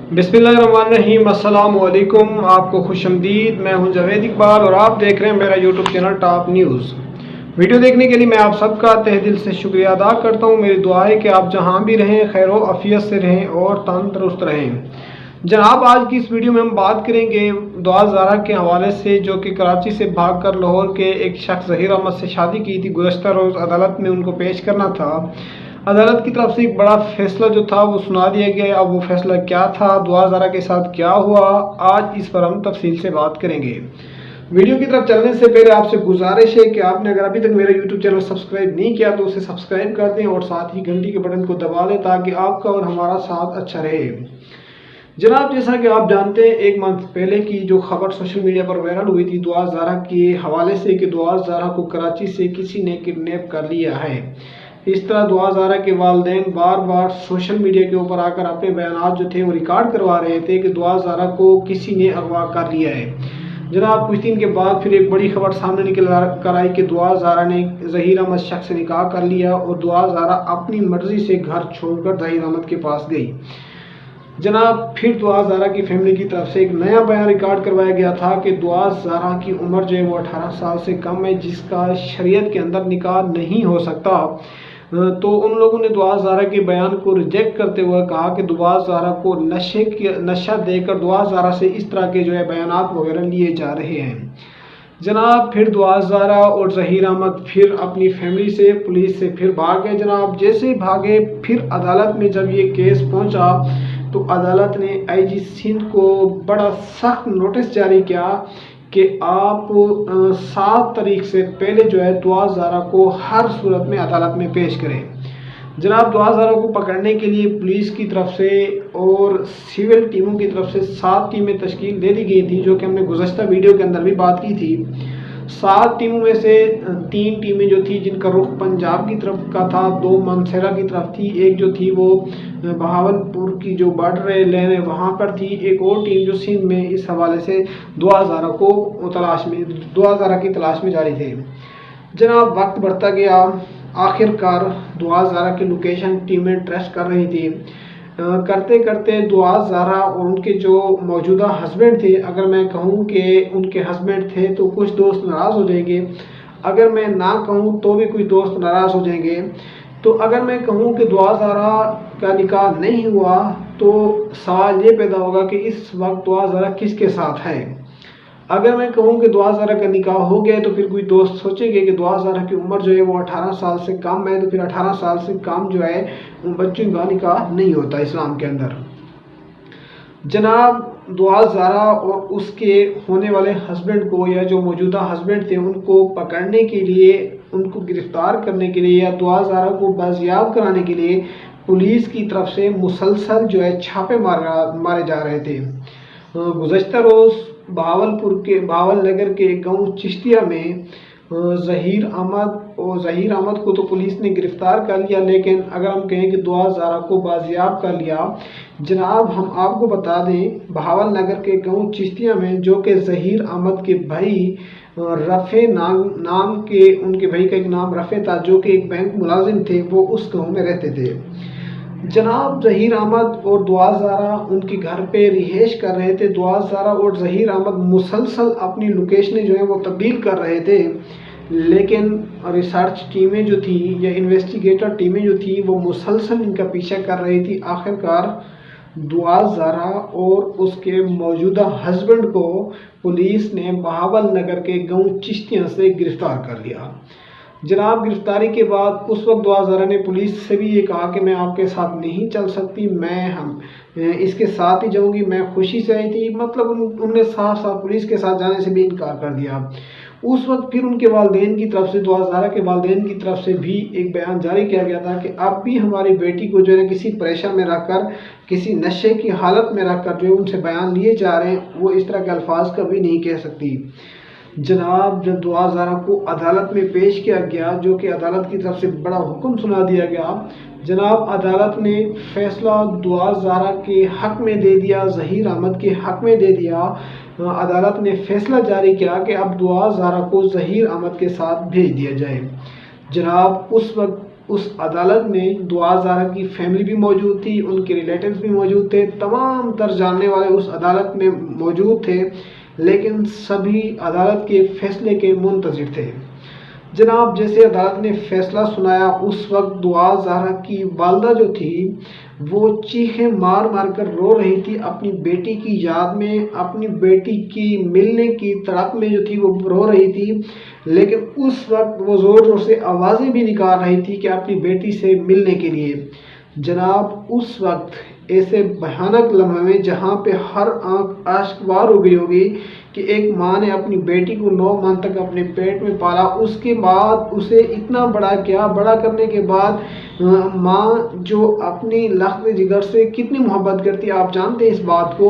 बिस्मिल्लाहिर्रहमानिर्रहीम। अस्सलाम वालेकुम। आपको खुश आमदीद। मैं हूं जावेद इकबाल और आप देख रहे हैं मेरा YouTube channel top news. Video देखने के लिए मैं आप सबका तहे दिल से शुक्रिया अदा करता हूं। मेरी दुआ है कि आप जहां भी रहें खैर व आफियत से रहें और तंदुरुस्त रहें। जनाब, आज की इस वीडियो में हम बात करेंगे दुआ ज़ारा के हवाले से, जो कि कराची से भागकर लाहौर के एक शख्स ज़हीर अहमद से शादी की थी। गुज़श्ता रोज़ अदालत में उनको पेश करना था। अदालत की तरफ से एक बड़ा फैसला जो था वो सुना दिया गया। अब वो फैसला क्या था, दुआ ज़ारा के साथ क्या हुआ, आज इस पर हम तफसील से बात करेंगे। वीडियो की तरफ चलने से पहले आपसे गुजारिश है कि आपने अगर अभी तक मेरा यूट्यूब चैनल सब्सक्राइब नहीं किया तो उसे सब्सक्राइब कर दें और साथ ही घंटी के बटन को दबा दें ताकि आपका और हमारा साथ अच्छा रहे। जनाब, जैसा कि आप जानते हैं, एक मंथ पहले की जो खबर सोशल मीडिया पर वायरल हुई थी दुआ ज़ारा के हवाले से कि दुआ ज़ारा को कराची से किसी ने किडनैप कर लिया है। इस तरह दुआ ज़ारा के वालिदैन बार बार सोशल मीडिया के ऊपर आकर अपने बयानात जो थे वो रिकॉर्ड करवा रहे थे कि दुआ ज़ारा को किसी ने अगवा कर लिया है। जनाब, कुछ दिन के बाद फिर एक बड़ी खबर सामने निकल कर आई कि दुआ ज़ारा ने ज़हीर अहमद शख्स से निकाह कर लिया और दुआ ज़ारा अपनी मर्जी से घर छोड़कर ज़हीर अहमद के पास गई। जनाब, फिर दुआ ज़ारा की फैमिली की तरफ से एक नया बयान रिकॉर्ड करवाया गया था कि दुआ ज़ारा की उम्र जो है वो 18 साल से कम है, जिसका शरीयत के अंदर निकाह नहीं हो सकता। तो उन लोगों ने दुआ ज़ारा के बयान को रिजेक्ट करते हुए कहा कि दुआ ज़ारा को नशा देकर दुआ ज़ारा से इस तरह के जो है बयानात वगैरह लिए जा रहे हैं। जनाब, फिर दुआ ज़ारा और ज़हीर अहमद फिर अपनी फैमिली से पुलिस से फिर भाग गए। जनाब, जैसे भागे फिर अदालत में जब ये केस पहुंचा तो अदालत ने आईजी सिंध को बड़ा सख्त नोटिस जारी किया कि आप 7 तारीख से पहले जो है दुआ ज़ारा को हर सूरत में अदालत में पेश करें। जनाब, दुआ ज़ारा को पकड़ने के लिए पुलिस की तरफ से और सिविल टीमों की तरफ से 7 टीमें तश्कील दे दी गई थी, जो कि हमने गुज़श्ता वीडियो के अंदर भी बात की थी। 7 टीमों में से 3 टीमें जो थी जिनका रुख पंजाब की तरफ का था, 2 मानसरा की तरफ थी, एक जो थी वो बहावलपुर की जो बॉर्डर लाइन है वहाँ पर थी, एक और टीम जो सिंध में इस हवाले से दुआ ज़ारा की तलाश में जारी थे। जनाब, वक्त बढ़ता गया, आखिरकार दुआ ज़ारा की लोकेशन टीमें ट्रेस कर रही थी। करते करते दुआ ज़ारा और उनके जो मौजूदा हस्बैंड थे, अगर मैं कहूँ कि उनके हस्बैंड थे तो कुछ दोस्त नाराज़ हो जाएंगे, अगर मैं ना कहूँ तो भी कुछ दोस्त नाराज़ हो जाएंगे। तो अगर मैं कहूँ कि दुआ ज़ारा का निकाह नहीं हुआ तो सवाल ये पैदा होगा कि इस वक्त दुआ ज़ारा किसके साथ है। अगर मैं कहूँ कि दुआ ज़ारा का निकाह हो गया तो फिर कोई दोस्त सोचेंगे कि दुआ ज़ारा की उम्र जो है वो 18 साल से कम है, तो फिर 18 साल से कम जो है उन बच्चों का निकाह नहीं होता इस्लाम के अंदर। जनाब, दुआ ज़ारा और उसके होने वाले हस्बैंड को या जो मौजूदा हस्बैंड थे उनको पकड़ने के लिए, उनको गिरफ्तार करने के लिए या दुआ ज़ारा को बाजियाब कराने के लिए पुलिस की तरफ से मुसलसल जो है छापे मारे जा रहे थे। गुज़श्ता रोज़ बहावल नगर के गांव चिश्तिया में ज़हीर अहमद को तो पुलिस ने गिरफ्तार कर लिया, लेकिन अगर हम कहें कि दुआ ज़ारा को बाजियाब कर लिया। जनाब, हम आपको बता दें, बहावल नगर के गांव चिश्तिया में जो कि ज़हीर अहमद के भाई रफ़े नाम के, उनके भाई का एक नाम रफ़े था जो कि एक बैंक मुलाजिम थे, वो उस गाँव में रहते थे। जनाब, ज़हीर अहमद और दुआ ज़ारा उनके घर पे रिहाइश कर रहे थे। दुआ ज़ारा और ज़हीर अहमद मुसलसल अपनी लोकेशनें जो है वो तब्दील कर रहे थे, लेकिन रिसर्च टीमें जो थी या इन्वेस्टिगेटर टीमें जो थी वो मुसलसल इनका पीछा कर रही थी। आखिरकार दुआ ज़ारा और उसके मौजूदा हस्बैंड को पुलिस ने बहावल नगर के गांव चिश्तिया से गिरफ्तार कर लिया। जनाब, गिरफ्तारी के बाद उस वक्त दुआ ज़ारा ने पुलिस से भी ये कहा कि मैं आपके साथ नहीं चल सकती, मैं इसके साथ ही जाऊंगी, मैं खुशी से आई थी। मतलब उनने साफ साफ पुलिस के साथ जाने से भी इनकार कर दिया। उस वक्त फिर उनके वालिदैन की तरफ से, दुआ ज़ारा के वालिदैन की तरफ से भी एक बयान जारी किया गया था कि अब भी हमारी बेटी को जो है किसी प्रेशर में रखकर, किसी नशे की हालत में रखकर जो उनसे बयान लिए जा रहे हैं, वो इस तरह के अल्फाज कभी नहीं कह सकती। जनाब, जब दुआ ज़ारा को अदालत में पेश किया गया, जो कि अदालत की तरफ से बड़ा हुक्म सुना दिया गया, जनाब अदालत ने फैसला दुआ ज़ारा के हक़ में दे दिया, ज़हीर अहमद के हक़ में दे दिया। अदालत ने फैसला जारी किया कि अब दुआ ज़ारा को ज़हीर अहमद के साथ भेज दिया जाए। जनाब, उस वक्त اس عدالت میں دعا زہرا کی فیملی بھی موجود تھی، ان کے ریلیٹیوز بھی موجود تھے، تمام تر جاننے والے اس عدالت میں موجود تھے، لیکن سبھی عدالت کے فیصلے کے منتظر تھے۔ جناب جیسے عدالت نے فیصلہ سنایا، اس وقت دعا زہرا کی والدہ جو تھی وہ چیخیں مار مار کر رو رہی تھی، اپنی بیٹی کی یاد میں، اپنی بیٹی کی ملنے کی تڑپ میں جو تھی وہ رو رہی تھی، لیکن اس وقت وہ زور زور سے آوازیں بھی نکال رہی تھی کہ اپنی بیٹی سے ملنے کے لیے۔ جناب اس وقت ایسے بھیانک لمحے میں جہاں پہ ہر آنکھ اشکبار ہو گئی ہوگی کہ ایک ماں نے اپنی بیٹی کو 9 ماہ تک اپنے پیٹ میں پالا، اس کے بعد اسے اتنا بڑا کیا، بڑا کرنے کے بعد ماں جو اپنی لخت جگر سے کتنی محبت کرتی ہے آپ جانتے ہیں اس بات کو،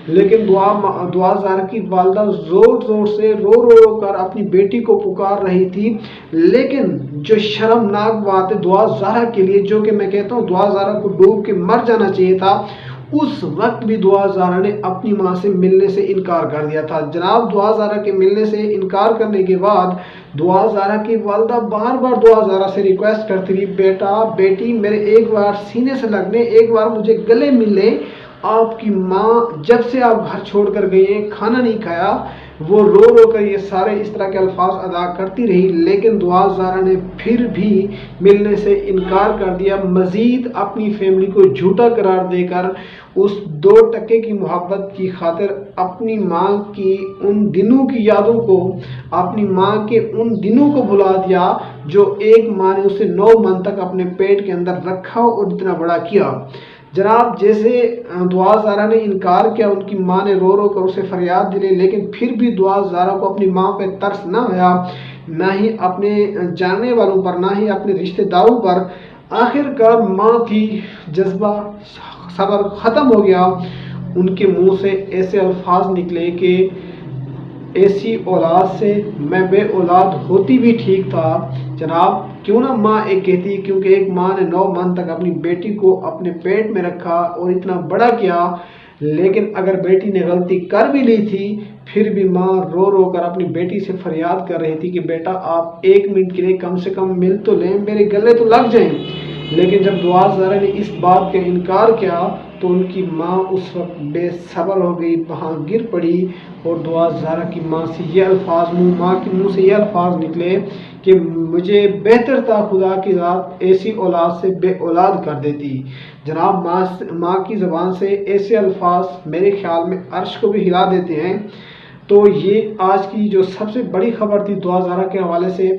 لیکن دعا زہرا کی والدہ زور زور سے رو کر اپنی بیٹی کو پکار رہی تھی، لیکن جو شرمناک بات ہے دعا زہرا کے لیے، جو کہ میں کہتا ہوں دعا زہرا کو ڈوب کے مر جانا چاہیے تھا، اس وقت بھی دعا زہرا نے اپنی ماں سے ملنے سے انکار کر دیا تھا۔ جناب دعا زہرا کے ملنے سے انکار کرنے کے بعد دعا زہرا کی والدہ بار بار دعا زہرا سے ریکویسٹ کرتی رہی، بیٹا بیٹی میرے ایک بار سینے سے لگ لیں، ایک بار مجھے گلے مل لیں۔ آپ کی ماں جب سے آپ گھر چھوڑ کر گئی ہیں، کھانا نہیں کھایا، وہ رو کر یہ سارے اس طرح کے الفاظ ادا کرتی رہی، لیکن دعا زہرا نے پھر بھی ملنے سے انکار کر دیا، مزید اپنی فیملی کو جھوٹا قرار دے کر اس 2% کی محبت کی خاطر اپنی ماں کی ان دنوں کی یادوں کو، اپنی ماں کے ان دنوں کو بلا دیا جو ایک ماں نے اسے 9 ماہ تک اپنے پیٹ کے اندر رکھا اور اتنا بڑا کیا۔ جناب جیسے دعا زہرا نے انکار کیا، ان کی ماں نے رو کر اسے فریاد دلائی، لیکن پھر بھی دعا زہرا کو اپنی ماں پہ ترس نہ آیا، نہ ہی اپنے جاننے والوں پر، نہ ہی اپنے رشتہ داروں پر۔ آخر کار ماں کی جذبہ صبر ختم ہو گیا، ان کے منہ سے ایسے الفاظ نکلے کہ ایسی اولاد سے میں بے اولاد ہوتی بھی ٹھیک تھا۔ جناب کیوں نہ ماں ایک کہتی، کیونکہ ایک ماں نے 9 ماہ تک اپنی بیٹی کو اپنے پیٹ میں رکھا اور اتنا بڑا کیا، لیکن اگر بیٹی نے غلطی کر بھی لی تھی پھر بھی ماں رو کر اپنی بیٹی سے فریاد کر رہی تھی کہ بیٹا آپ 1 منٹ کے لیے کم سے کم مل تو لیں، میرے گلے تو لگ جائیں۔ لیکن جب دعا زہرا نے اس بات کا انکار کیا تو ان کی ماں اس وقت بے صبر ہو گئی، وہاں گر پڑی، اور دعا زہرا کی ماں سے یہ الفاظ ماں کے منہ سے یہ الفاظ نکلے کہ مجھے بہتر تھا خدا کی ذات ایسی اولاد سے بے اولاد کر دیتی۔ جناب ماں کی زبان سے ایسے الفاظ میرے خیال میں عرش کو بھی ہلا دیتے ہیں۔ تو یہ آج کی جو سب سے بڑی خبر تھی دعا زہرا کے حوالے سے،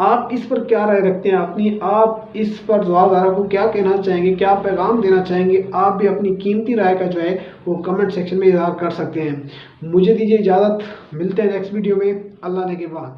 آپ اس پر کیا رائے رکھتے ہیں اپنی؟ آپ اس پر دعا زہرا کو کیا کہنا چاہیں گے، کیا پیغام دینا چاہیں گے؟ آپ بھی اپنی قیمتی رائے کا جو ہے وہ کمنٹ سیکشن میں اظہار کر سکتے ہیں۔ مجھے دیجیے اجازت، ملتے ہیں نیکسٹ ویڈیو میں، اللہ نے کے بعد۔